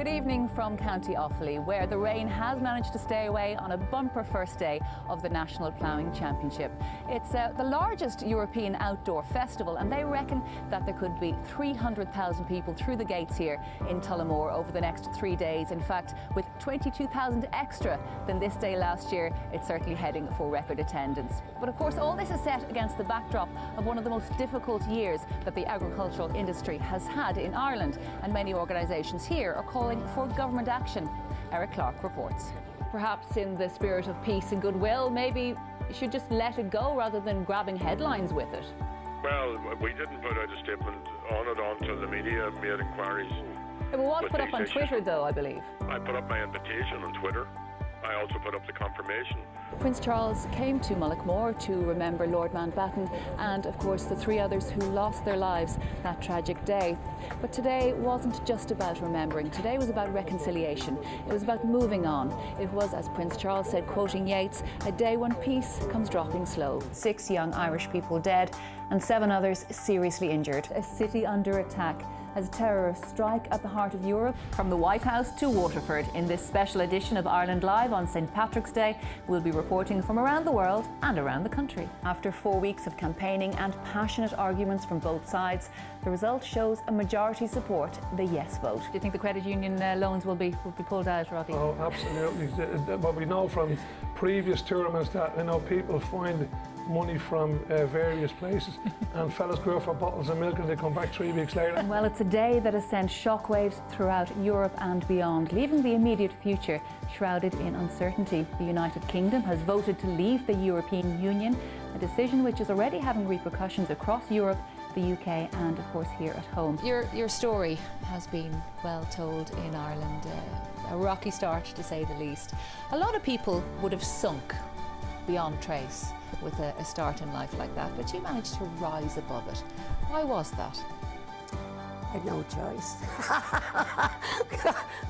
Good evening from County Offaly, where the rain has managed to stay away on a bumper first day of the National Ploughing Championship. It's the largest European outdoor festival, and they reckon that there could be 300,000 people through the gates here in Tullamore over the next 3 days. In fact, with 22,000 extra than this day last year, it's certainly heading for record attendance. But of course, all this is set against the backdrop of one of the most difficult years that the agricultural industry has had in Ireland, and many organisations here are calling for government action. Eric Clark reports. Perhaps in the spirit of peace and goodwill, maybe you should just let it go rather than grabbing headlines with it. Well, we didn't put out a statement on it until the media made inquiries. It was put up on Twitter though, I believe. I put up my invitation on Twitter. I also put up the confirmation. Prince Charles came to Mullaghmore to remember Lord Mountbatten and, of course, the 3 others who lost their lives that tragic day. But today wasn't just about remembering. Today was about reconciliation. It was about moving on. It was, as Prince Charles said, quoting Yeats, a day when peace comes dropping slow. 6 young Irish people dead and 7 others seriously injured. A city under attack as terrorists strike at the heart of Europe. From the White House to Waterford, in this special edition of Ireland Live on St. Patrick's Day, we'll be reporting from around the world and around the country. After 4 weeks of campaigning and passionate arguments from both sides, the result shows a majority support the yes vote. Do you think the credit union loans will be pulled out, Robbie? Oh, absolutely. What we know from previous tournaments that people find money from various places and fellas go out for bottles of milk and they come back 3 weeks later. Well, it's a day that has sent shockwaves throughout Europe and beyond, leaving the immediate future shrouded in uncertainty. The United Kingdom has voted to leave the European Union, a decision which is already having repercussions across Europe, the UK and of course here at home. Your story has been well told in Ireland, a rocky start to say the least. A lot of people would have sunk beyond trace with a start in life like that, but you managed to rise above it. Why was that? I had no choice.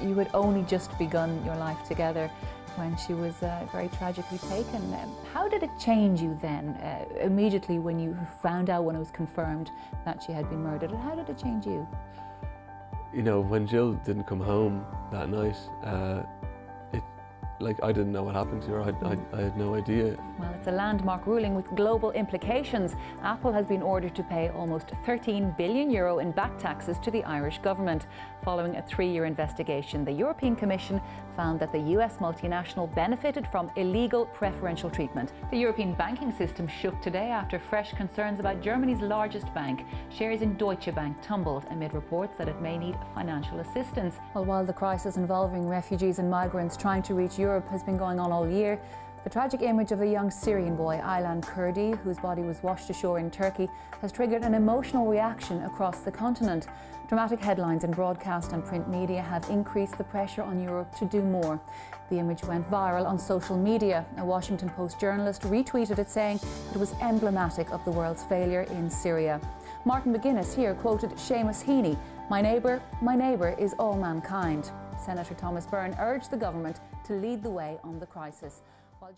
You had only just begun your life together when she was very tragically taken. How did it change you then, immediately when you found out, when it was confirmed that she had been murdered? And how did it change you? You know, when Jill didn't come home that night, I didn't know what happened to her. I had no idea. Well, it's a landmark ruling with global implications. Apple has been ordered to pay almost €13 billion in back taxes to the Irish government. Following a 3-year investigation, the European Commission found that the US multinational benefited from illegal preferential treatment. The European banking system shook today after fresh concerns about Germany's largest bank. Shares in Deutsche Bank tumbled amid reports that it may need financial assistance. Well, while the crisis involving refugees and migrants trying to reach Europe has been going on all year, the tragic image of a young Syrian boy, Aylan Kurdi, whose body was washed ashore in Turkey, has triggered an emotional reaction across the continent. Dramatic headlines in broadcast and print media have increased the pressure on Europe to do more. The image went viral on social media. A Washington Post journalist retweeted it, saying it was emblematic of the world's failure in Syria. Martin McGuinness here quoted Seamus Heaney, my neighbour is all mankind." Senator Thomas Byrne urged the government to lead the way on the crisis. While